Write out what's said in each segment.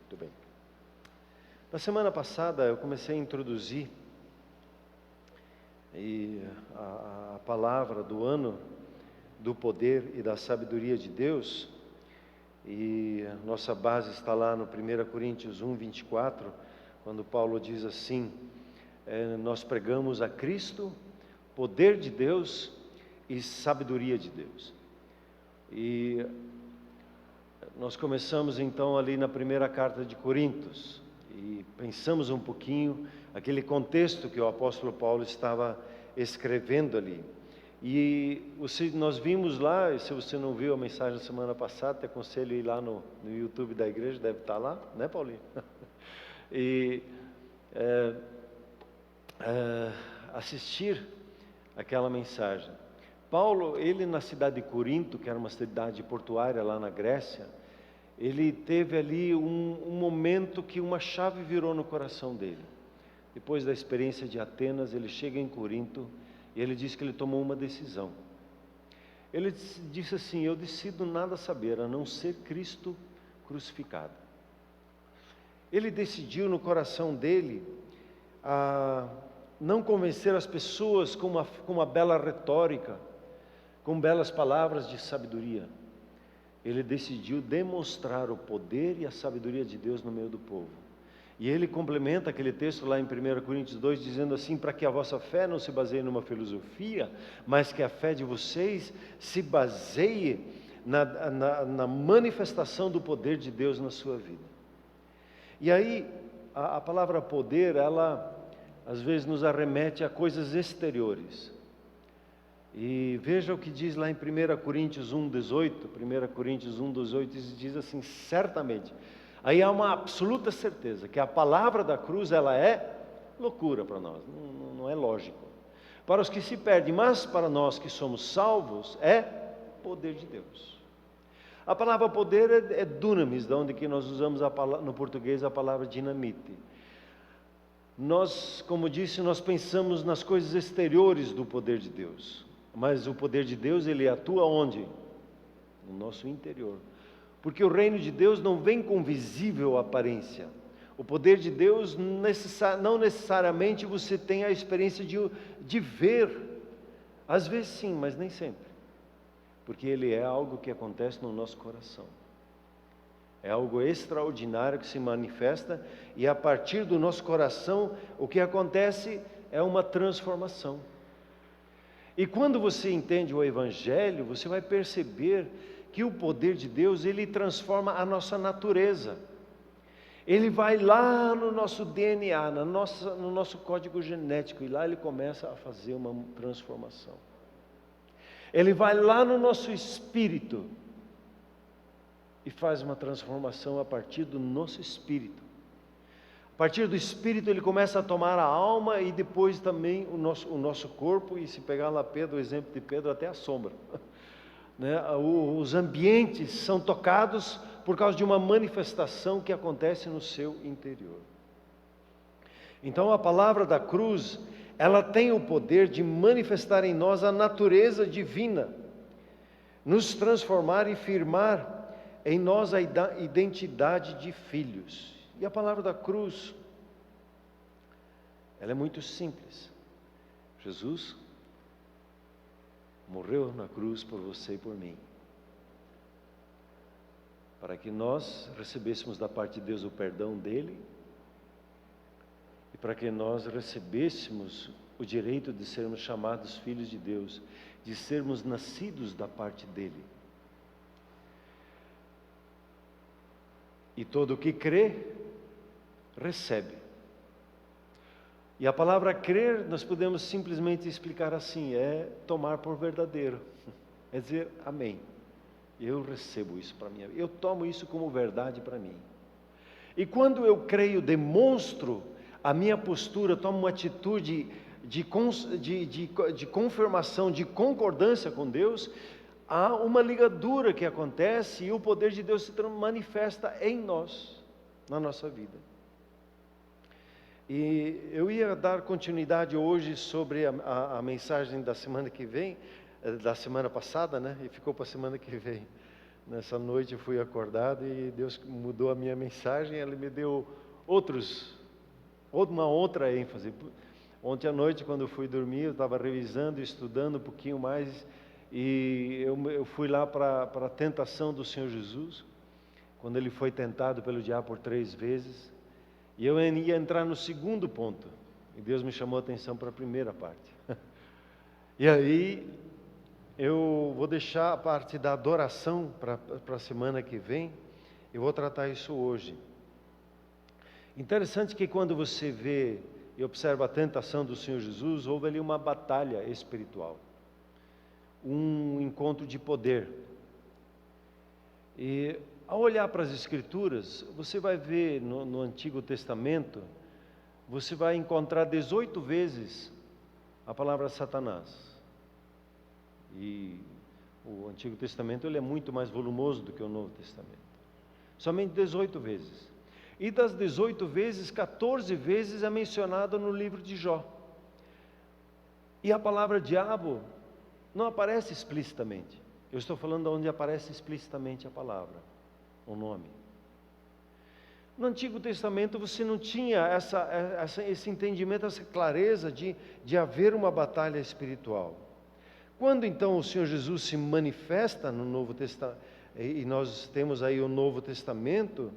Muito bem. Na semana passada eu comecei a introduzir a palavra do ano do poder e da sabedoria de Deus, e nossa base está lá no 1 Coríntios 1, 24, quando Paulo diz assim: nós pregamos a Cristo, poder de Deus e sabedoria de Deus. E nós começamos então ali na primeira carta de Coríntios, e pensamos um pouquinho aquele contexto que o apóstolo Paulo estava escrevendo ali. E nós vimos lá, e se você não viu a mensagem da semana passada, te aconselho a ir lá no YouTube da igreja, deve estar lá, né, Paulinho? E assistir aquela mensagem. Paulo, ele na cidade de Corinto, que era uma cidade portuária lá na Grécia, ele teve ali um momento que uma chave virou no coração dele. Depois da experiência de Atenas, ele chega em Corinto e ele diz que ele tomou uma decisão. Ele disse assim: eu decido nada saber, a não ser Cristo crucificado. Ele decidiu no coração dele a não convencer as pessoas com uma bela retórica, com belas palavras de sabedoria. Ele decidiu demonstrar o poder e a sabedoria de Deus no meio do povo. E ele complementa aquele texto lá em 1 Coríntios 2, dizendo assim: para que a vossa fé não se baseie numa filosofia, mas que a fé de vocês se baseie na manifestação do poder de Deus na sua vida. E aí, a palavra poder, ela às vezes nos arremete a coisas exteriores. E veja o que diz lá em 1 Coríntios 1,18, 1 Coríntios 1,18 diz assim: certamente, aí há uma absoluta certeza que a palavra da cruz, ela é loucura para nós, não é lógico. Para os que se perdem, mas para nós que somos salvos, é poder de Deus. A palavra poder é dunamis, de onde que nós usamos no português a palavra dinamite. Nós, como disse, nós pensamos nas coisas exteriores do poder de Deus. Mas o poder de Deus, ele atua onde? No nosso interior. Porque o reino de Deus não vem com visível aparência. O poder de Deus, não necessariamente você tem a experiência de ver. Às vezes sim, mas nem sempre. Porque ele é algo que acontece no nosso coração. É algo extraordinário que se manifesta, e a partir do nosso coração, o que acontece é uma transformação. E quando você entende o Evangelho, você vai perceber que o poder de Deus, ele transforma a nossa natureza. Ele vai lá no nosso DNA, no nosso código genético, e lá ele começa a fazer uma transformação. Ele vai lá no nosso espírito e faz uma transformação a partir do nosso espírito. A partir do espírito ele começa a tomar a alma e depois também o nosso corpo, e se pegar lá Pedro, o exemplo de Pedro, até a sombra. Né? Os ambientes são tocados por causa de uma manifestação que acontece no seu interior. Então a palavra da cruz, ela tem o poder de manifestar em nós a natureza divina, nos transformar e firmar em nós a identidade de filhos. E a palavra da cruz, ela é muito simples. Jesus morreu na cruz por você e por mim, para que nós recebêssemos da parte de Deus o perdão dele, e para que nós recebêssemos o direito de sermos chamados filhos de Deus, de sermos nascidos da parte dele. E todo o que crê, recebe. E a palavra crer, nós podemos simplesmente explicar assim: é tomar por verdadeiro, é dizer amém, eu recebo isso para mim, eu tomo isso como verdade para mim. E quando eu creio, demonstro a minha postura, tomo uma atitude de confirmação, de concordância com Deus, há uma ligadura que acontece e o poder de Deus se manifesta em nós, na nossa vida. E eu ia dar continuidade hoje sobre a mensagem da semana que vem, da semana passada, né? E ficou para a semana que vem. nessa noite eu fui acordado e Deus mudou a minha mensagem, Ele me deu uma outra ênfase. Ontem à noite, quando eu fui dormir, eu estava revisando, estudando um pouquinho mais, e eu fui lá para a tentação do Senhor Jesus, quando Ele foi tentado pelo diabo por 3 vezes, e eu ia entrar no segundo ponto, e Deus me chamou a atenção para a primeira parte. E aí, eu vou deixar a parte da adoração para a semana que vem, eu vou tratar isso hoje. Interessante que quando você vê e observa a tentação do Senhor Jesus, houve ali uma batalha espiritual, um encontro de poder. E ao olhar para as Escrituras, você vai ver no Antigo Testamento, você vai encontrar 18 vezes a palavra Satanás. E o Antigo Testamento ele é muito mais volumoso do que o Novo Testamento. Somente 18 vezes. E das 18 vezes, 14 vezes é mencionado no livro de Jó. E a palavra diabo não aparece explicitamente. Eu estou falando onde aparece explicitamente a palavra, o nome. No Antigo Testamento você não tinha esse entendimento, essa clareza de haver uma batalha espiritual. Quando então o Senhor Jesus se manifesta no Novo Testamento, e nós temos aí o Novo Testamento,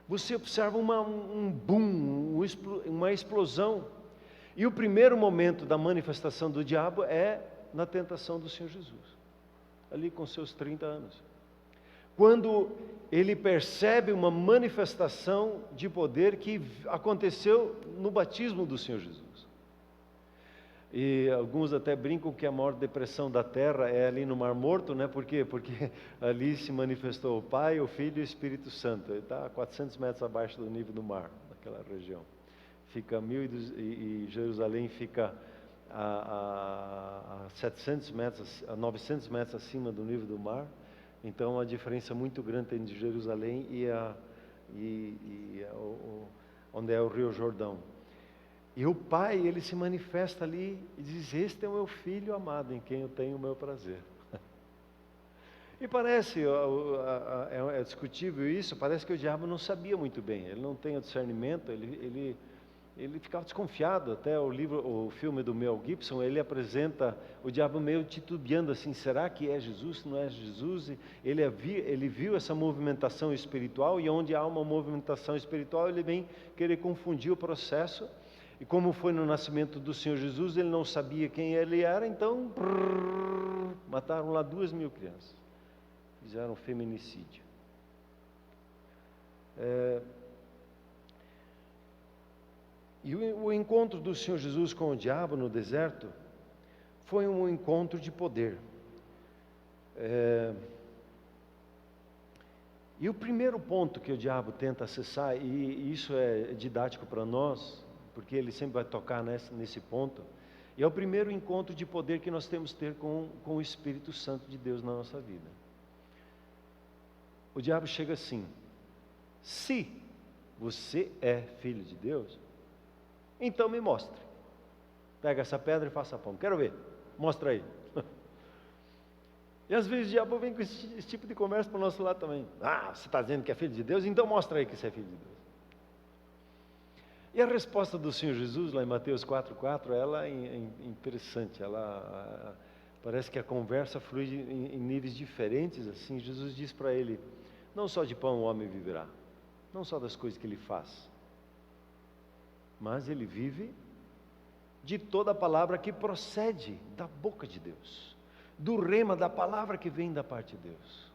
você observa um boom, uma explosão. E o primeiro momento da manifestação do diabo é na tentação do Senhor Jesus, ali com seus 30 anos. Quando ele percebe uma manifestação de poder que aconteceu no batismo do Senhor Jesus. E alguns até brincam que a maior depressão da terra é ali no Mar Morto, né? Por quê? Porque ali se manifestou o Pai, o Filho e o Espírito Santo. Ele está a 400 metros abaixo do nível do mar, naquela região. Fica e Jerusalém fica a 700 metros, a 900 metros acima do nível do mar. Então, uma diferença muito grande entre Jerusalém onde é o Rio Jordão. E o Pai, ele se manifesta ali e diz: este é o meu Filho amado, em quem eu tenho o meu prazer. E parece, é discutível isso, parece que o diabo não sabia muito bem, ele não tem o discernimento, ele ficava desconfiado. Até o filme do Mel Gibson, ele apresenta o diabo meio titubeando assim: será que é Jesus, não é Jesus? Ele viu essa movimentação espiritual, e onde há uma movimentação espiritual, ele vem querer confundir o processo. E como foi no nascimento do Senhor Jesus, ele não sabia quem ele era, então mataram lá 2.000 crianças, fizeram feminicídio. E o encontro do Senhor Jesus com o diabo no deserto foi um encontro de poder. E o primeiro ponto que o diabo tenta acessar, e isso é didático para nós, porque ele sempre vai tocar nesse ponto, e é o primeiro encontro de poder que nós temos que ter com o Espírito Santo de Deus na nossa vida. O diabo chega assim: se você é filho de Deus, então me mostre. Pega essa pedra e faça pão. Quero ver. Mostra aí. E às vezes o diabo vem com esse tipo de conversa para o nosso lado também. Ah, você está dizendo que é filho de Deus? Então mostra aí que você é filho de Deus. E a resposta do Senhor Jesus, lá em Mateus 4,4, ela é interessante. Parece que a conversa flui em níveis diferentes. Assim, Jesus diz para ele: não só de pão o homem viverá, não só das coisas que ele faz, mas ele vive de toda a palavra que procede da boca de Deus, do rema da palavra que vem da parte de Deus.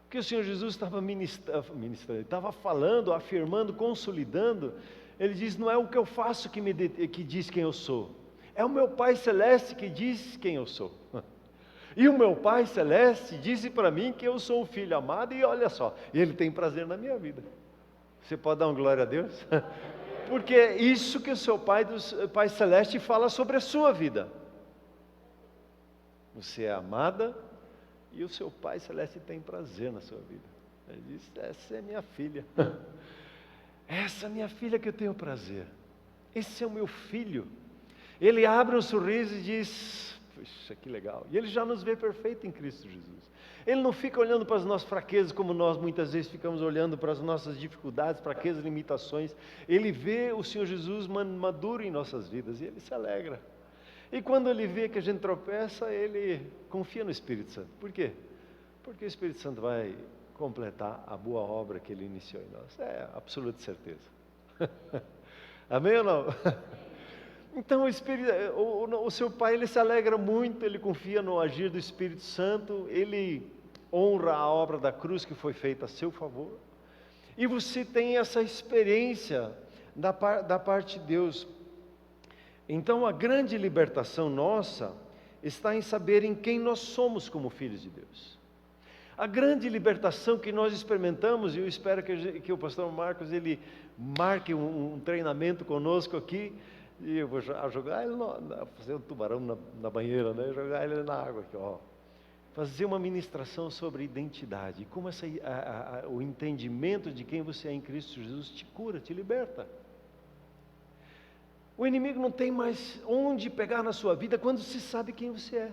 O que o Senhor Jesus estava ministrando, estava falando, afirmando, consolidando. Ele diz: não é o que eu faço que diz quem eu sou, é o meu Pai Celeste que diz quem eu sou. E o meu Pai Celeste disse para mim que eu sou um filho amado, e olha só, ele tem prazer na minha vida. Você pode dar uma glória a Deus? Porque é isso que o seu Pai Celeste fala sobre a sua vida. Você é amada, e o seu Pai Celeste tem prazer na sua vida. Ele diz: essa é minha filha. Essa é minha filha que eu tenho prazer. Esse é o meu filho. Ele abre um sorriso e diz: puxa, que legal. E ele já nos vê perfeito em Cristo Jesus. Ele não fica olhando para as nossas fraquezas, como nós muitas vezes ficamos olhando para as nossas dificuldades, fraquezas, limitações. Ele vê o Senhor Jesus maduro em nossas vidas e Ele se alegra. E quando Ele vê que a gente tropeça, Ele confia no Espírito Santo. Por quê? Porque o Espírito Santo vai completar a boa obra que Ele iniciou em nós. É absoluta certeza. Amém ou não? Então o seu pai, ele se alegra muito, ele confia no agir do Espírito Santo, ele honra a obra da cruz que foi feita a seu favor. E você tem essa experiência da parte de Deus. Então a grande libertação nossa está em saber em quem nós somos como filhos de Deus. A grande libertação que nós experimentamos, e eu espero que o pastor Marcos, ele marque um treinamento conosco aqui, e eu vou jogar ele, fazer um tubarão na banheira, né? Jogar ele na água aqui, ó. Fazer uma ministração sobre identidade, como o entendimento de quem você é em Cristo Jesus te cura, te liberta. O inimigo não tem mais onde pegar na sua vida quando se sabe quem você é.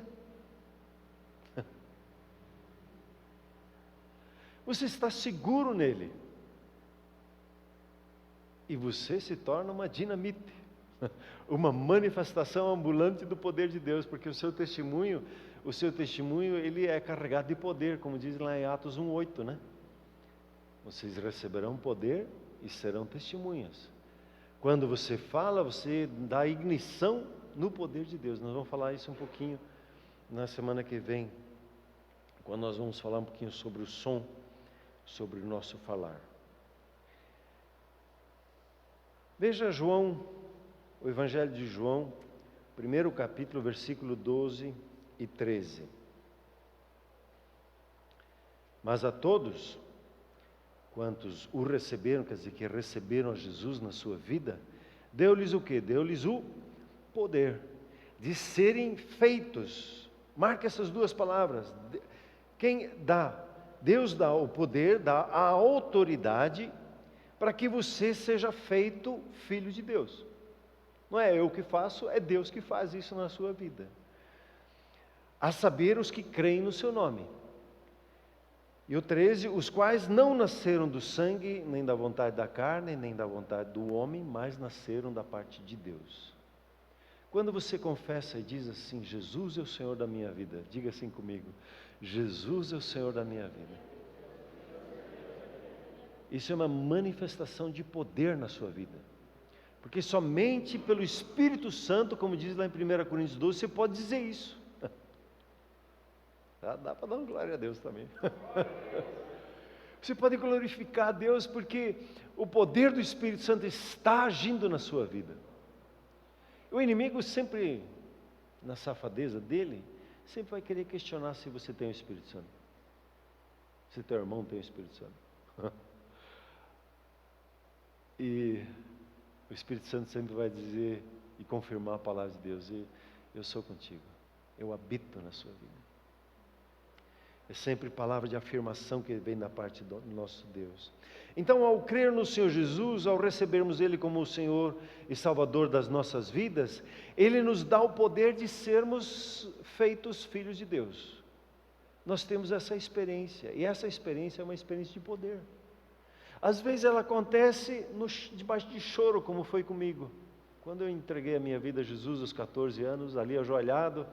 Você está seguro nele. E você se torna uma dinamite, uma manifestação ambulante do poder de Deus, porque o seu testemunho, ele é carregado de poder, como diz lá em Atos 1:8, né? Vocês receberão poder e serão testemunhas. Quando você fala, você dá ignição no poder de Deus. Nós vamos falar isso um pouquinho na semana que vem, quando nós vamos falar um pouquinho sobre o som, sobre o nosso falar. Veja o Evangelho de João, primeiro capítulo, versículo 12 e 13. Mas a todos quantos o receberam, quer dizer, que receberam a Jesus na sua vida, deu-lhes o quê? Deu-lhes o poder de serem feitos. Marca essas duas palavras. Quem dá? Deus dá o poder, dá a autoridade para que você seja feito filho de Deus. Não é eu que faço, é Deus que faz isso na sua vida. A saber, os que creem no seu nome. E o 13, os quais não nasceram do sangue, nem da vontade da carne, nem da vontade do homem, mas nasceram da parte de Deus. Quando você confessa e diz assim, Jesus é o Senhor da minha vida, diga assim comigo, Jesus é o Senhor da minha vida. Isso é uma manifestação de poder na sua vida. Porque somente pelo Espírito Santo, como diz lá em 1 Coríntios 12, você pode dizer isso. Dá para dar uma glória a Deus também. Você pode glorificar a Deus porque o poder do Espírito Santo está agindo na sua vida. O inimigo sempre, na safadeza dele, sempre vai querer questionar se você tem o Espírito Santo. Se teu irmão tem o Espírito Santo. E o Espírito Santo sempre vai dizer e confirmar a palavra de Deus. E eu sou contigo. Eu habito na sua vida. É sempre palavra de afirmação que vem da parte do nosso Deus. Então, ao crer no Senhor Jesus, ao recebermos Ele como o Senhor e Salvador das nossas vidas, Ele nos dá o poder de sermos feitos filhos de Deus. Nós temos essa experiência, e essa experiência é uma experiência de poder. Às vezes ela acontece debaixo de choro, como foi comigo. Quando eu entreguei a minha vida a Jesus aos 14 anos, ali ajoelhado,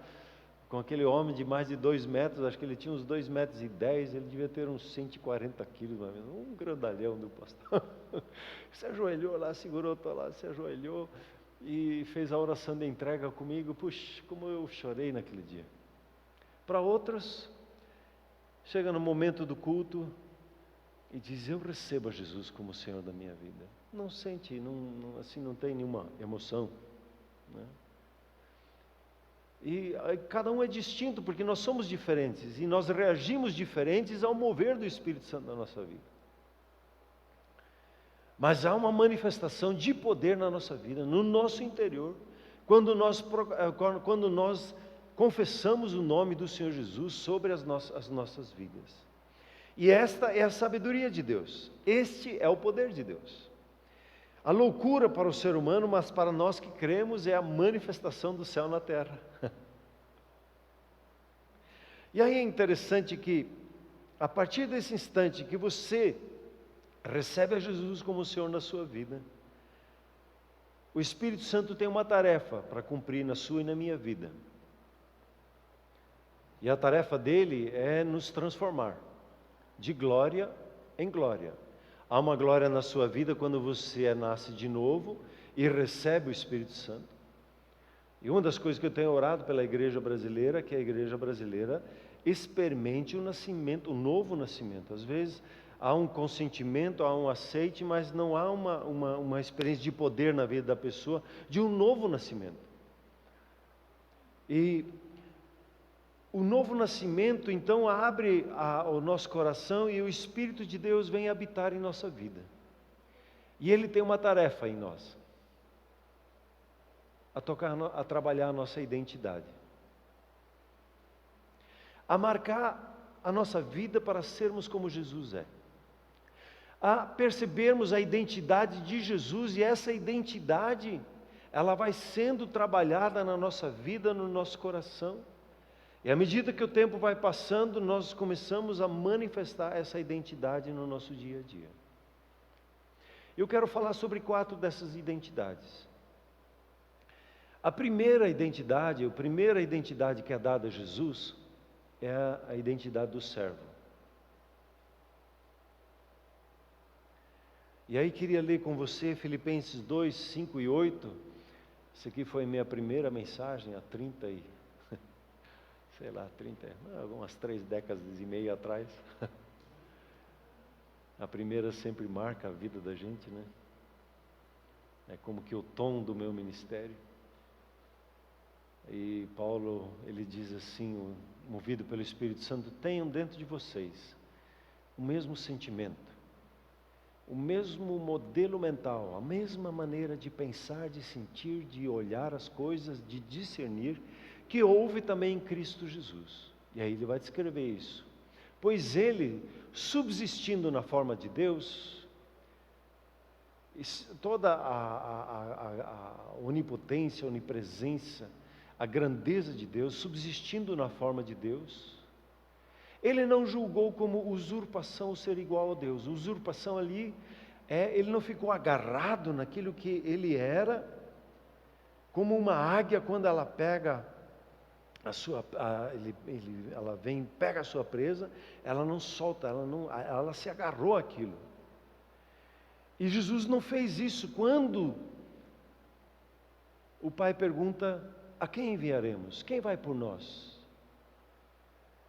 com aquele homem de mais de 2 metros, acho que ele tinha uns 2,10 metros, ele devia ter uns 140 quilos, um grandalhão do pastor. Se ajoelhou lá, segurou o lado, se ajoelhou e fez a oração de entrega comigo. Puxa, como eu chorei naquele dia. Para outros, chega no momento do culto e diz, eu recebo a Jesus como Senhor da minha vida. Não sente, não tem nenhuma emoção, né? E cada um é distinto, porque nós somos diferentes, e nós reagimos diferentes ao mover do Espírito Santo na nossa vida. Mas há uma manifestação de poder na nossa vida, no nosso interior, quando nós confessamos o nome do Senhor Jesus sobre as nossas vidas. E esta é a sabedoria de Deus, este é o poder de Deus. A loucura para o ser humano, mas para nós que cremos, é a manifestação do céu na terra. E aí é interessante que a partir desse instante que você recebe a Jesus como o Senhor na sua vida, o Espírito Santo tem uma tarefa para cumprir na sua e na minha vida. E a tarefa dele é nos transformar de glória em glória. Há uma glória na sua vida quando você nasce de novo e recebe o Espírito Santo. E uma das coisas que eu tenho orado pela igreja brasileira, que a igreja brasileira experimente o nascimento, o novo nascimento. Às vezes há um consentimento, há um aceite, mas não há uma experiência de poder na vida da pessoa, de um novo nascimento. E o novo nascimento, então, abre o nosso coração e o Espírito de Deus vem habitar em nossa vida. E Ele tem uma tarefa em nós, a trabalhar a nossa identidade, a marcar a nossa vida para sermos como Jesus é, a percebermos a identidade de Jesus, e essa identidade, ela vai sendo trabalhada na nossa vida, no nosso coração. E à medida que o tempo vai passando, nós começamos a manifestar essa identidade no nosso dia a dia. Eu quero falar sobre 4 dessas identidades. A primeira identidade que é dada a Jesus, é a identidade do servo. E aí queria ler com você Filipenses 2, 5 e 8. Isso aqui foi minha primeira mensagem há 30 algumas 3 décadas e meia atrás. A primeira sempre marca a vida da gente, né? É como que o tom do meu ministério. E Paulo, ele diz assim, movido pelo Espírito Santo: tenham dentro de vocês o mesmo sentimento, o mesmo modelo mental, a mesma maneira de pensar, de sentir, de olhar as coisas, de discernir, que houve também em Cristo Jesus. E aí ele vai descrever isso. Pois ele, subsistindo na forma de Deus, toda a onipotência, a onipresença, a grandeza de Deus, subsistindo na forma de Deus, ele não julgou como usurpação ser igual a Deus. Usurpação ali, ele não ficou agarrado naquilo que ele era, como uma águia quando ela pega ela vem, pega a sua presa, ela não solta, ela se agarrou àquilo. E Jesus não fez isso. Quando o Pai pergunta: a quem enviaremos? Quem vai por nós?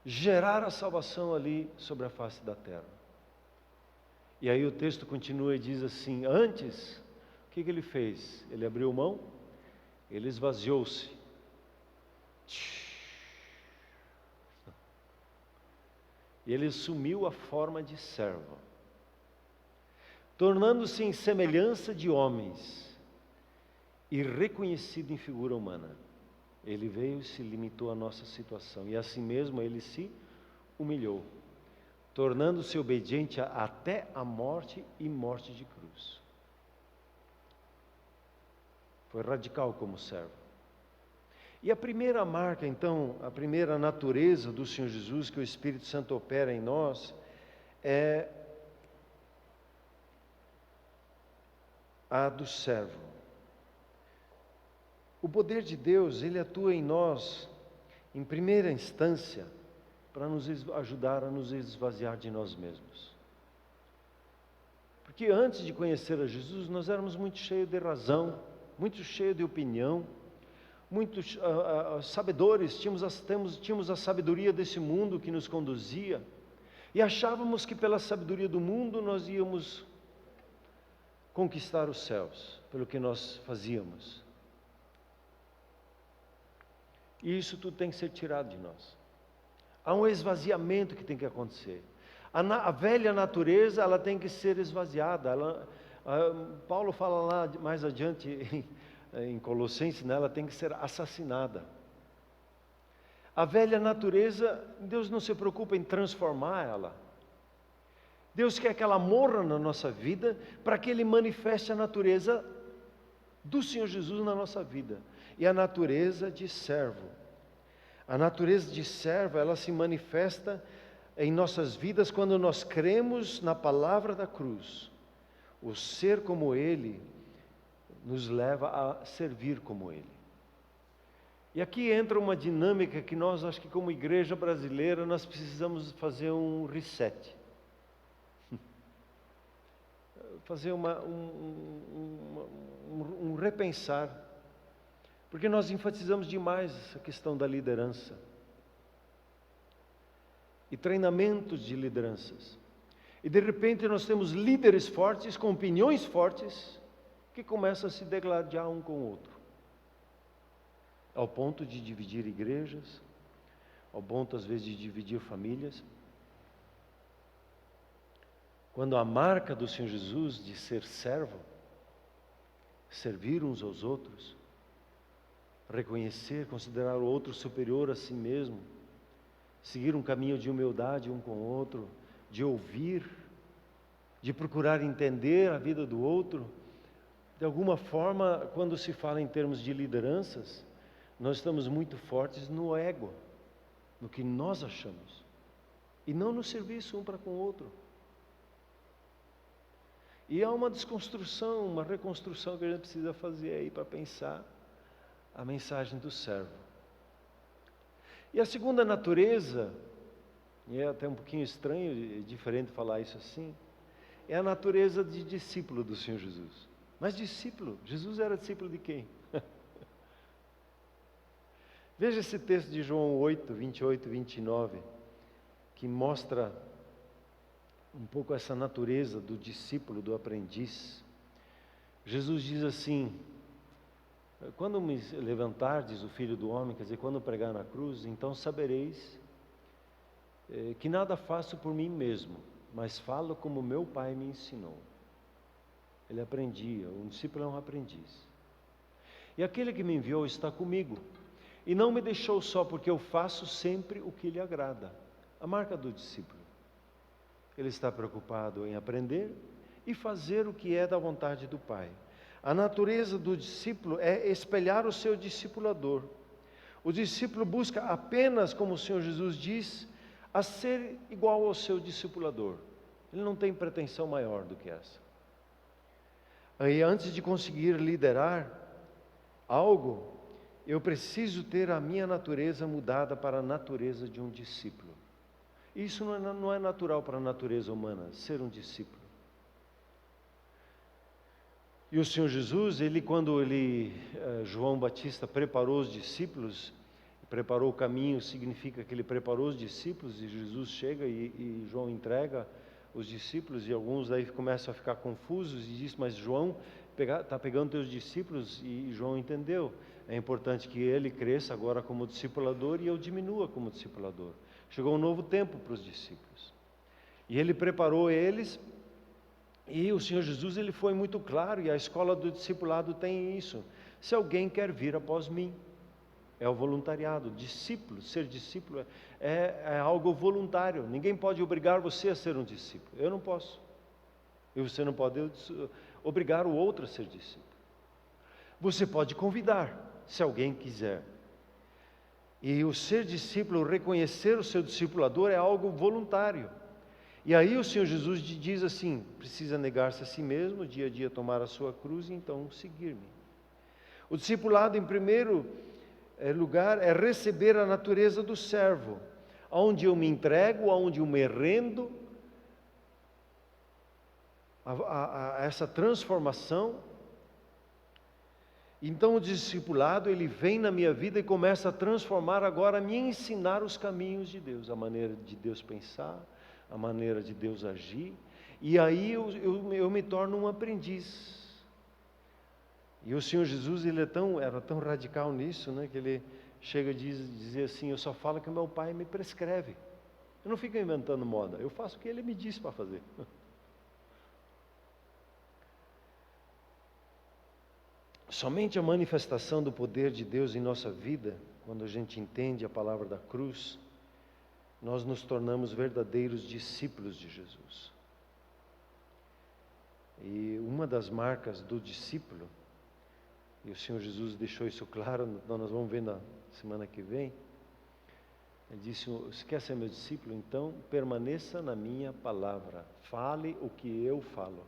Gerar a salvação ali sobre a face da terra. E aí o texto continua e diz assim: antes, o que ele fez? Ele abriu mão, ele esvaziou-se. E ele assumiu a forma de servo, tornando-se em semelhança de homens e reconhecido em figura humana. Ele veio e se limitou à nossa situação, e assim mesmo ele se humilhou, tornando-se obediente até a morte e morte de cruz. Foi radical como servo. E a primeira marca, então, a primeira natureza do Senhor Jesus, que o Espírito Santo opera em nós, é a do servo. O poder de Deus, ele atua em nós, em primeira instância, para nos ajudar a nos esvaziar de nós mesmos. Porque antes de conhecer a Jesus, nós éramos muito cheios de razão, muito cheios de opinião, muitos sabedores, tínhamos a sabedoria desse mundo que nos conduzia, e achávamos que pela sabedoria do mundo nós íamos conquistar os céus, pelo que nós fazíamos. E isso tudo tem que ser tirado de nós. Há um esvaziamento que tem que acontecer. A velha natureza, ela tem que ser esvaziada. Paulo fala lá mais adiante em Colossenses, né, ela tem que ser assassinada. A velha natureza, Deus não se preocupa em transformar ela. Deus quer que ela morra na nossa vida, para que Ele manifeste a natureza do Senhor Jesus na nossa vida. E a natureza de servo. A natureza de servo, ela se manifesta em nossas vidas quando nós cremos na palavra da cruz. O ser como Ele nos leva a servir como Ele. E aqui entra uma dinâmica que nós, acho que como igreja brasileira, nós precisamos fazer um reset. Fazer um repensar. Porque nós enfatizamos demais essa questão da liderança. E treinamentos de lideranças. E de repente nós temos líderes fortes, com opiniões fortes, que começam a se degladiar um com o outro. Ao ponto de dividir igrejas, ao ponto às vezes de dividir famílias. Quando a marca do Senhor Jesus de ser servo, servir uns aos outros, reconhecer, considerar o outro superior a si mesmo, seguir um caminho de humildade um com o outro, de ouvir, de procurar entender a vida do outro. De alguma forma, quando se fala em termos de lideranças, nós estamos muito fortes no ego, no que nós achamos, e não no serviço um para com o outro. E há uma desconstrução, uma reconstrução que a gente precisa fazer aí para pensar a mensagem do servo. E a segunda natureza, e é até um pouquinho estranho e diferente falar isso assim, é a natureza de discípulo do Senhor Jesus. Mas discípulo, Jesus era discípulo de quem? Veja esse texto de João 8, 28 e 29, que mostra um pouco essa natureza do discípulo, do aprendiz. Jesus diz assim: quando me levantardes o Filho do Homem, quer dizer, quando pregar na cruz, então sabereis que nada faço por mim mesmo, mas falo como meu Pai me ensinou. Ele aprendia, um discípulo é um aprendiz. E aquele que me enviou está comigo, e não me deixou só, porque eu faço sempre o que lhe agrada. A marca do discípulo. Ele está preocupado em aprender e fazer o que é da vontade do Pai. A natureza do discípulo é espelhar o seu discipulador. O discípulo busca apenas, como o Senhor Jesus diz, a ser igual ao seu discipulador. Ele não tem pretensão maior do que essa. Aí, antes de conseguir liderar algo, eu preciso ter a minha natureza mudada para a natureza de um discípulo. Isso não é natural para a natureza humana, ser um discípulo. E o Senhor Jesus, João Batista preparou os discípulos, preparou o caminho, significa que ele preparou os discípulos, e Jesus chega e João entrega os discípulos, e alguns daí começam a ficar confusos, e diz: mas João está pegando teus discípulos, e João entendeu. É importante que ele cresça agora como discipulador e eu diminua como discipulador. Chegou um novo tempo para os discípulos. E ele preparou eles, e o Senhor Jesus ele foi muito claro, e a escola do discipulado tem isso. Se alguém quer vir após mim, é o voluntariado. Discípulo, ser discípulo é algo voluntário. Ninguém pode obrigar você a ser um discípulo. Eu não posso. E você não pode obrigar o outro a ser discípulo. Você pode convidar, se alguém quiser. E o ser discípulo, reconhecer o seu discipulador é algo voluntário. E aí o Senhor Jesus diz assim: precisa negar-se a si mesmo, dia a dia tomar a sua cruz e então seguir-me. O discipulado, em primeiro lugar, é receber a natureza do servo, onde eu me entrego, onde eu me rendo a essa transformação. Então o discipulado, ele vem na minha vida e começa a transformar agora, a me ensinar os caminhos de Deus, a maneira de Deus pensar, a maneira de Deus agir, e aí eu me torno um aprendiz. E o Senhor Jesus, ele era tão radical nisso, né, que ele chega a dizer assim: eu só falo que o meu Pai me prescreve, eu não fico inventando moda, eu faço o que Ele me diz para fazer. Somente a manifestação do poder de Deus em nossa vida, quando a gente entende a palavra da cruz, nós nos tornamos verdadeiros discípulos de Jesus. E uma das marcas do discípulo, e o Senhor Jesus deixou isso claro, nós vamos ver na semana que vem, Ele disse: se quer ser meu discípulo, então permaneça na minha palavra, fale o que eu falo.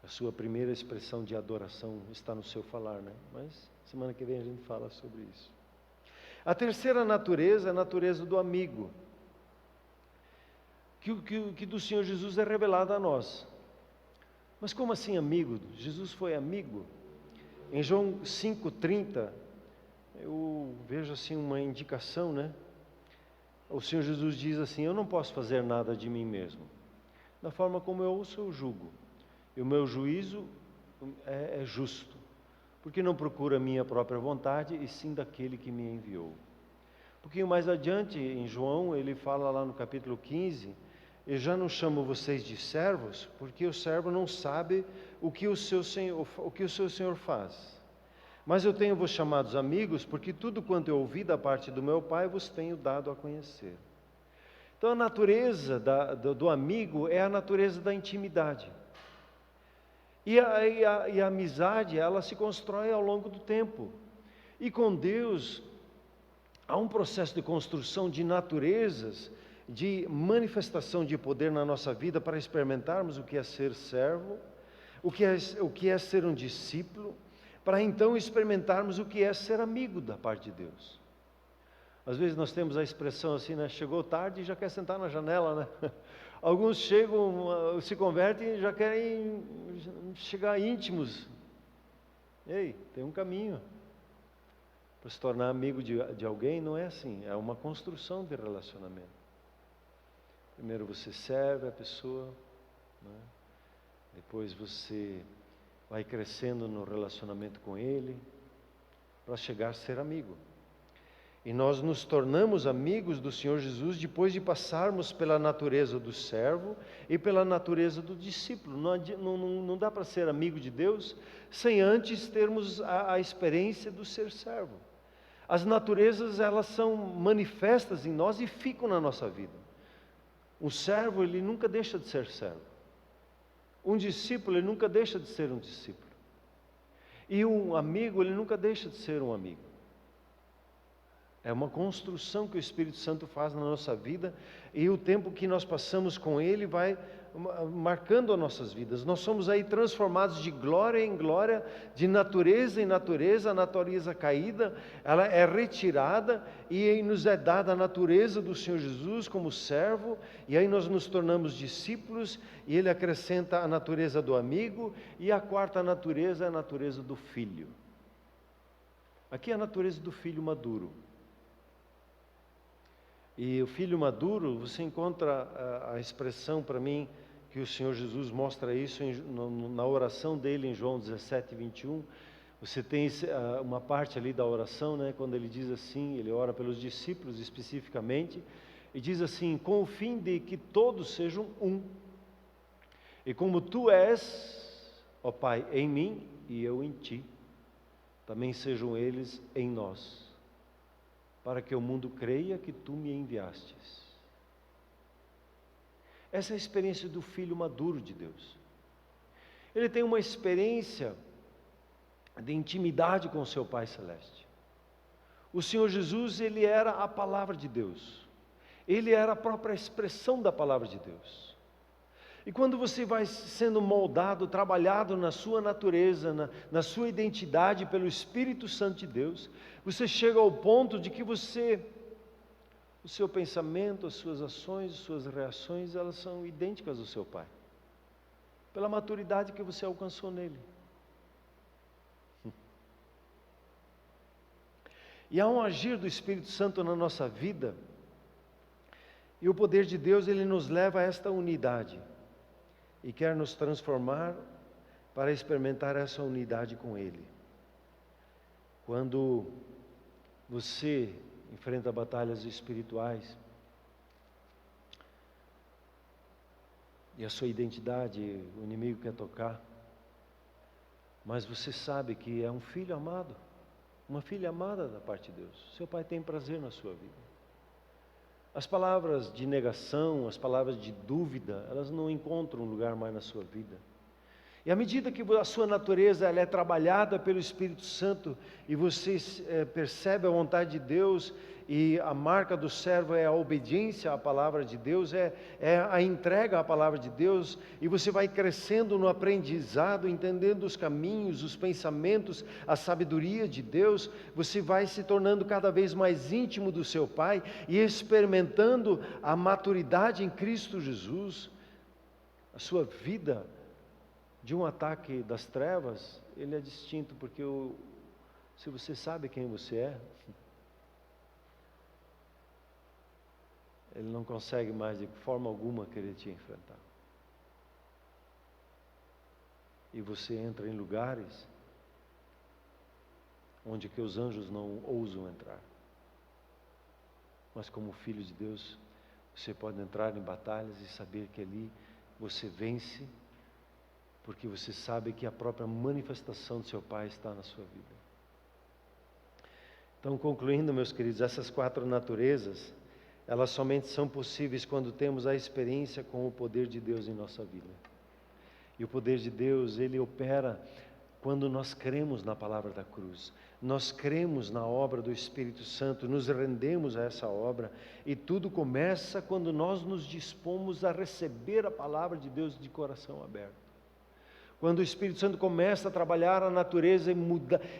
A sua primeira expressão de adoração está no seu falar, né? Mas semana que vem a gente fala sobre isso. A terceira natureza é a natureza do amigo, que do Senhor Jesus é revelada a nós. Mas como assim amigo? Jesus foi amigo? Em João 5,30, eu vejo assim uma indicação, né? O Senhor Jesus diz assim: eu não posso fazer nada de mim mesmo. Da forma como eu ouço, eu julgo. E o meu juízo é justo, porque não procura a minha própria vontade, e sim daquele que me enviou. Um pouquinho mais adiante, em João, ele fala lá no capítulo 15, eu já não chamo vocês de servos, porque o servo não sabe o que o seu senhor faz. Mas eu tenho vos chamados amigos, porque tudo quanto eu ouvi da parte do meu Pai, vos tenho dado a conhecer. Então a natureza do amigo é a natureza da intimidade. E a amizade, ela se constrói ao longo do tempo. E com Deus, há um processo de construção de naturezas, de manifestação de poder na nossa vida para experimentarmos o que é ser servo, o que é ser um discípulo, para então experimentarmos o que é ser amigo da parte de Deus. Às vezes nós temos a expressão assim, né? Chegou tarde e já quer sentar na janela, né? Alguns chegam, se convertem e já querem chegar íntimos. Ei, tem um caminho. Para se tornar amigo de alguém não é assim, é uma construção de relacionamento. Primeiro você serve a pessoa, né? Depois você vai crescendo no relacionamento com ele, para chegar a ser amigo. E nós nos tornamos amigos do Senhor Jesus depois de passarmos pela natureza do servo e pela natureza do discípulo. Não dá para ser amigo de Deus sem antes termos a experiência do ser servo. As naturezas, elas são manifestas em nós e ficam na nossa vida. Um servo, ele nunca deixa de ser servo. Um discípulo, ele nunca deixa de ser um discípulo. E um amigo, ele nunca deixa de ser um amigo. É uma construção que o Espírito Santo faz na nossa vida, e o tempo que nós passamos com Ele vai marcando as nossas vidas. Nós somos aí transformados de glória em glória, de natureza em natureza. A natureza caída, ela é retirada, e aí nos é dada a natureza do Senhor Jesus como servo, e aí nós nos tornamos discípulos, e Ele acrescenta a natureza do amigo, e a quarta natureza é a natureza do filho. Aqui é a natureza do filho maduro. E o filho maduro, você encontra a expressão para mim, que o Senhor Jesus mostra isso na oração dele em João 17, 21. Você tem uma parte ali da oração, né, quando ele diz assim, ele ora pelos discípulos especificamente, e diz assim: com o fim de que todos sejam um. E como tu és, ó Pai, em mim e eu em ti, também sejam eles em nós, para que o mundo creia que tu me enviastes. Essa é a experiência do filho maduro de Deus. Ele tem uma experiência de intimidade com o seu Pai Celeste. O Senhor Jesus, ele era a palavra de Deus. Ele era a própria expressão da palavra de Deus. E quando você vai sendo moldado, trabalhado na sua natureza, na sua identidade pelo Espírito Santo de Deus, você chega ao ponto de que o seu pensamento, as suas ações, as suas reações, elas são idênticas ao seu Pai, pela maturidade que você alcançou nele. E há um agir do Espírito Santo na nossa vida, e o poder de Deus, ele nos leva a esta unidade, e quer nos transformar para experimentar essa unidade com Ele. Quando você enfrenta batalhas espirituais, e a sua identidade, o inimigo quer tocar, mas você sabe que é um filho amado, uma filha amada da parte de Deus. Seu Pai tem prazer na sua vida. As palavras de negação, as palavras de dúvida, elas não encontram lugar mais na sua vida. E à medida que a sua natureza ela é trabalhada pelo Espírito Santo e você percebe a vontade de Deus, e a marca do servo é a obediência à palavra de Deus, é a entrega à palavra de Deus, e você vai crescendo no aprendizado, entendendo os caminhos, os pensamentos, a sabedoria de Deus, você vai se tornando cada vez mais íntimo do seu Pai e experimentando a maturidade em Cristo Jesus. A sua vida de um ataque das trevas, ele é distinto, porque se você sabe quem você é, ele não consegue mais de forma alguma querer te enfrentar. E você entra em lugares onde que os anjos não ousam entrar. Mas como filho de Deus, você pode entrar em batalhas e saber que ali você vence, porque você sabe que a própria manifestação do seu Pai está na sua vida. Então, concluindo, meus queridos, essas 4 naturezas, elas somente são possíveis quando temos a experiência com o poder de Deus em nossa vida. E o poder de Deus, ele opera quando nós cremos na palavra da cruz. Nós cremos na obra do Espírito Santo, nos rendemos a essa obra, e tudo começa quando nós nos dispomos a receber a palavra de Deus de coração aberto. Quando o Espírito Santo começa a trabalhar a natureza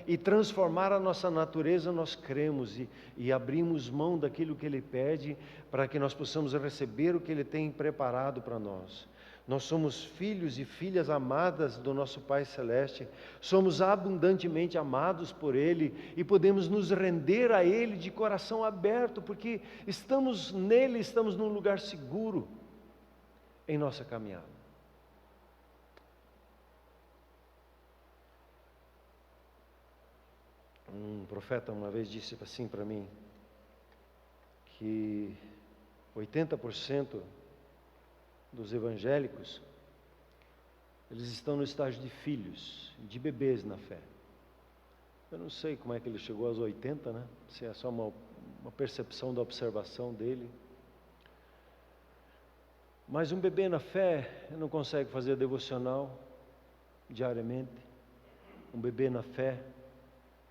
e transformar a nossa natureza, nós cremos e abrimos mão daquilo que Ele pede, para que nós possamos receber o que Ele tem preparado para nós. Nós somos filhos e filhas amadas do nosso Pai Celeste, somos abundantemente amados por Ele e podemos nos render a Ele de coração aberto, porque estamos nele, estamos num lugar seguro em nossa caminhada. Um profeta uma vez disse assim para mim, que 80% dos evangélicos, eles estão no estágio de filhos, de bebês na fé. Eu não sei como é que ele chegou aos 80, né? Se é só uma percepção da observação dele. Mas um bebê na fé não consegue fazer devocional diariamente. Um bebê na fé,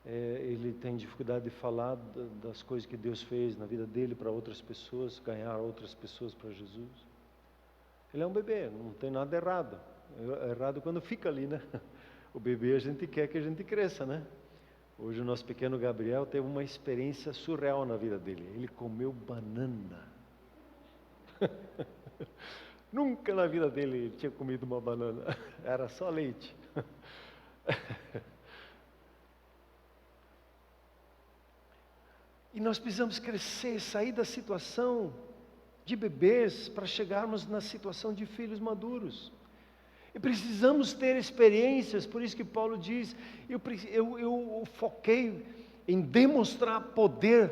ele tem dificuldade de falar das coisas que Deus fez na vida dele para outras pessoas, ganhar outras pessoas para Jesus. Ele é um bebê, não tem nada errado. É errado quando fica ali, né? O bebê a gente quer que a gente cresça, né? Hoje o nosso pequeno Gabriel teve uma experiência surreal na vida dele. Ele comeu banana. Nunca na vida dele ele tinha comido uma banana. Era só leite. E nós precisamos crescer, sair da situação de bebês para chegarmos na situação de filhos maduros. E precisamos ter experiências, por isso que Paulo diz, eu foquei em demonstrar poder,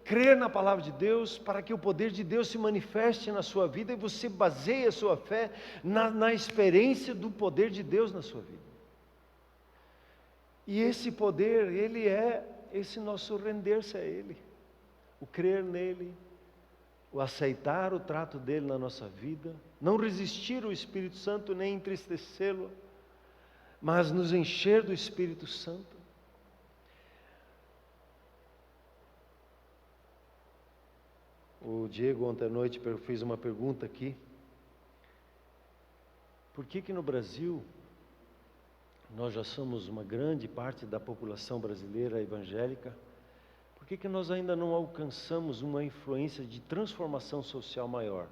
crer na palavra de Deus, para que o poder de Deus se manifeste na sua vida, e você baseia a sua fé na experiência do poder de Deus na sua vida. E esse poder, ele é esse nosso render-se a Ele, o crer nele, o aceitar o trato dele na nossa vida, não resistir ao Espírito Santo nem entristecê-lo, mas nos encher do Espírito Santo. O Diego ontem à noite fez uma pergunta aqui: por que no Brasil nós já somos uma grande parte da população brasileira evangélica, por que nós ainda não alcançamos uma influência de transformação social maior?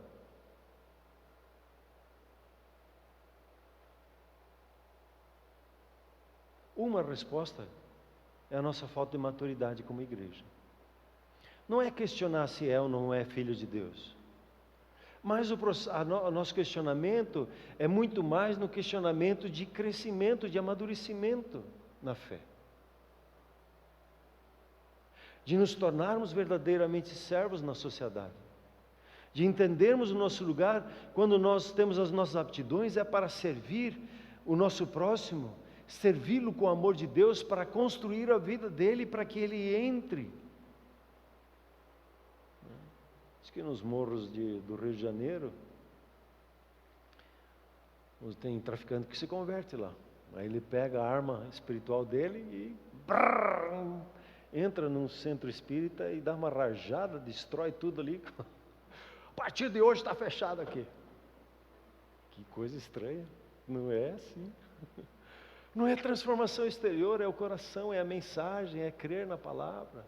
Uma resposta é a nossa falta de maturidade como igreja. Não é questionar se é ou não é filho de Deus, mas o nosso questionamento é muito mais no questionamento de crescimento, de amadurecimento na fé. De nos tornarmos verdadeiramente servos na sociedade. De entendermos o nosso lugar, quando nós temos as nossas aptidões, é para servir o nosso próximo, servi-lo com o amor de Deus, para construir a vida dele, para que ele entre. Diz que nos morros do Rio de Janeiro, Tem traficante que se converte lá. Aí ele pega a arma espiritual dele e brrr, entra num centro espírita e dá uma rajada, destrói tudo ali. A partir de hoje está fechado aqui. Que coisa estranha, não é assim. Não é transformação exterior, é o coração, é a mensagem, é crer na palavra,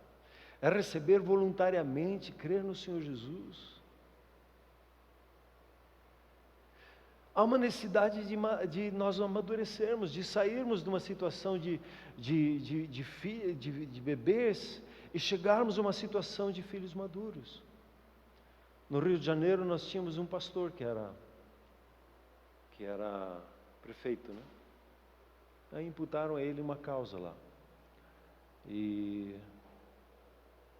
é receber voluntariamente, crer no Senhor Jesus. Há uma necessidade de nós amadurecermos, de sairmos de uma situação de bebês e chegarmos a uma situação de filhos maduros. No Rio de Janeiro nós tínhamos um pastor que era prefeito, né? Aí imputaram a ele uma causa lá. E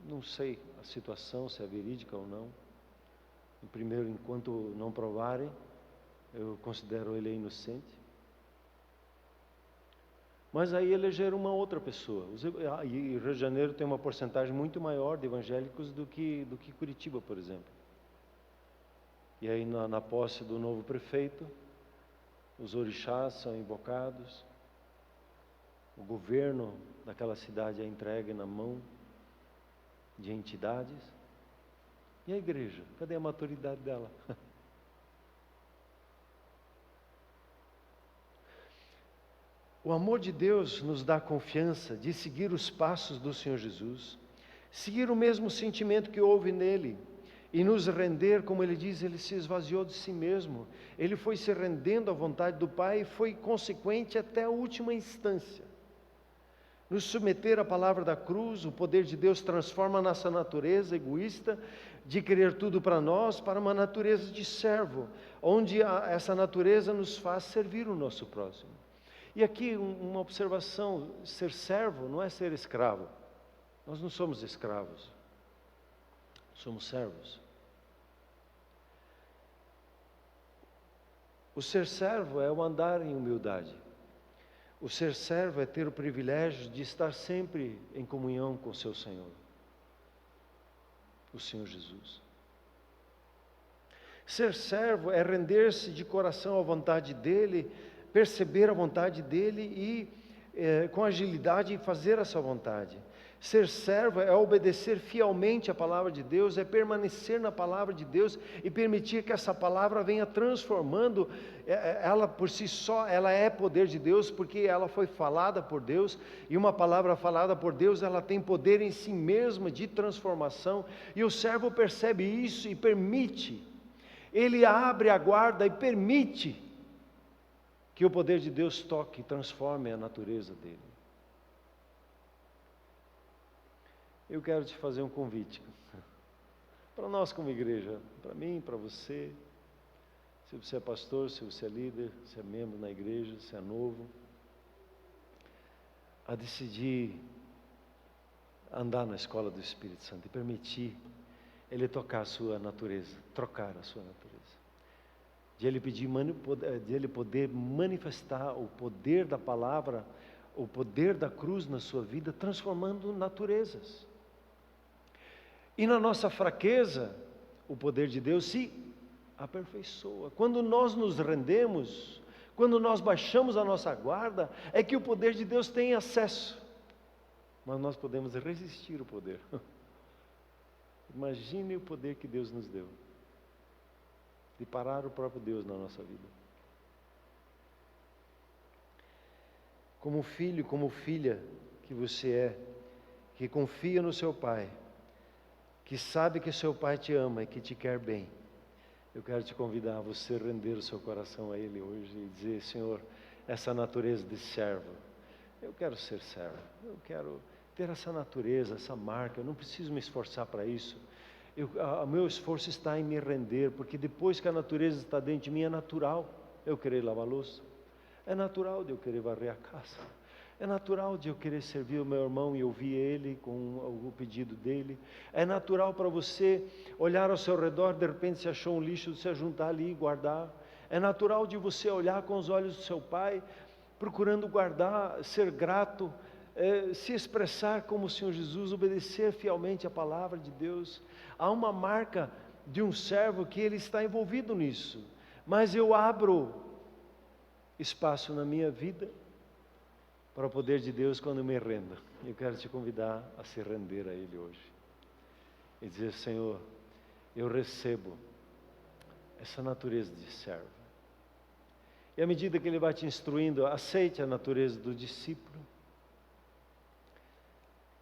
não sei a situação, se é verídica ou não. Primeiro, enquanto não provarem, eu considero ele inocente. Mas aí elegeram uma outra pessoa. E Rio de Janeiro tem uma porcentagem muito maior de evangélicos do que Curitiba, por exemplo. E aí na posse do novo prefeito, os orixás são invocados, o governo daquela cidade é entregue na mão de entidades. E a igreja? Cadê a maturidade dela? O amor de Deus nos dá confiança de seguir os passos do Senhor Jesus, seguir o mesmo sentimento que houve nele, e nos render, como ele diz, ele se esvaziou de si mesmo, ele foi se rendendo à vontade do Pai e foi consequente até a última instância. Nos submeter à palavra da cruz, o poder de Deus transforma a nossa natureza egoísta, de querer tudo para nós, para uma natureza de servo, onde essa natureza nos faz servir o nosso próximo. E aqui uma observação: ser servo não é ser escravo. Nós não somos escravos, somos servos. O ser servo é o andar em humildade. O ser servo é ter o privilégio de estar sempre em comunhão com o seu Senhor, o Senhor Jesus. Ser servo é render-se de coração à vontade dEle, perceber a vontade dEle e com agilidade fazer essa vontade. Ser servo é obedecer fielmente a palavra de Deus, é permanecer na palavra de Deus e permitir que essa palavra venha transformando. Ela por si só, ela é poder de Deus, porque ela foi falada por Deus, e uma palavra falada por Deus, ela tem poder em si mesma de transformação, e o servo percebe isso e permite, ele abre a guarda e permite que o poder de Deus toque e transforme a natureza dele. Eu quero te fazer um convite, para nós como igreja, para mim, para você, se você é pastor, se você é líder, se é membro na igreja, se é novo, a decidir andar na escola do Espírito Santo e permitir Ele tocar a sua natureza, trocar a sua natureza. De Ele poder manifestar o poder da palavra, o poder da cruz na sua vida, transformando naturezas. E na nossa fraqueza, o poder de Deus se aperfeiçoa. Quando nós nos rendemos, quando nós baixamos a nossa guarda, é que o poder de Deus tem acesso. Mas nós podemos resistir ao poder. Imagine o poder que Deus nos deu, de parar o próprio Deus na nossa vida. Como filho, como filha que você é, que confia no seu Pai, que sabe que seu Pai te ama e que te quer bem, eu quero te convidar a você render o seu coração a Ele hoje e dizer: Senhor, essa natureza de servo, eu quero ser servo, eu quero ter essa natureza, essa marca, eu não preciso me esforçar para isso. O meu esforço está em me render, porque depois que a natureza está dentro de mim, é natural eu querer lavar a louça, é natural de eu querer varrer a casa, é natural de eu querer servir o meu irmão e ouvir ele com o pedido dele. É natural para você olhar ao seu redor, de repente se achou um lixo, você juntar ali e guardar. É natural de você olhar com os olhos do seu Pai, procurando guardar, ser grato, se expressar como o Senhor Jesus, obedecer fielmente a palavra de Deus. Há uma marca de um servo que ele está envolvido nisso. Mas eu abro espaço na minha vida para o poder de Deus quando eu me rendo. Eu quero te convidar a se render a Ele hoje. E dizer: Senhor, eu recebo essa natureza de servo. E à medida que Ele vai te instruindo, aceite a natureza do discípulo,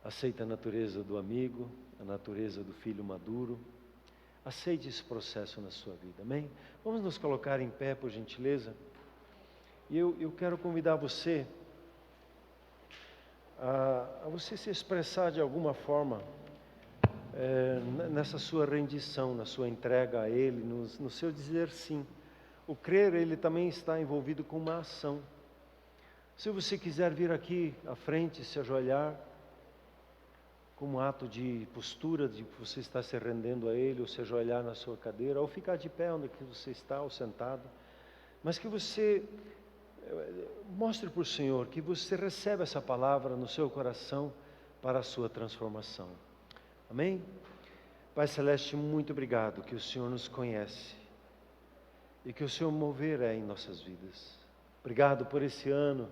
aceite a natureza do amigo, a natureza do filho maduro. Aceite esse processo na sua vida, amém? Vamos nos colocar em pé, por gentileza. E eu quero convidar você a você se expressar de alguma forma nessa sua rendição, na sua entrega a Ele, no seu dizer sim. O crer, ele também está envolvido com uma ação. Se você quiser vir aqui à frente, se ajoelhar, como um ato de postura, de que você está se rendendo a Ele, ou se ajoelhar na sua cadeira, ou ficar de pé onde que você está, ou sentado, mas que você mostre para o Senhor que você recebe essa palavra no seu coração para a sua transformação. Amém? Pai Celeste, muito obrigado que o Senhor nos conhece e que o Senhor mover em nossas vidas. Obrigado por esse ano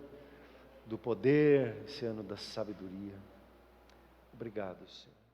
do poder, esse ano da sabedoria. Obrigado, Senhor.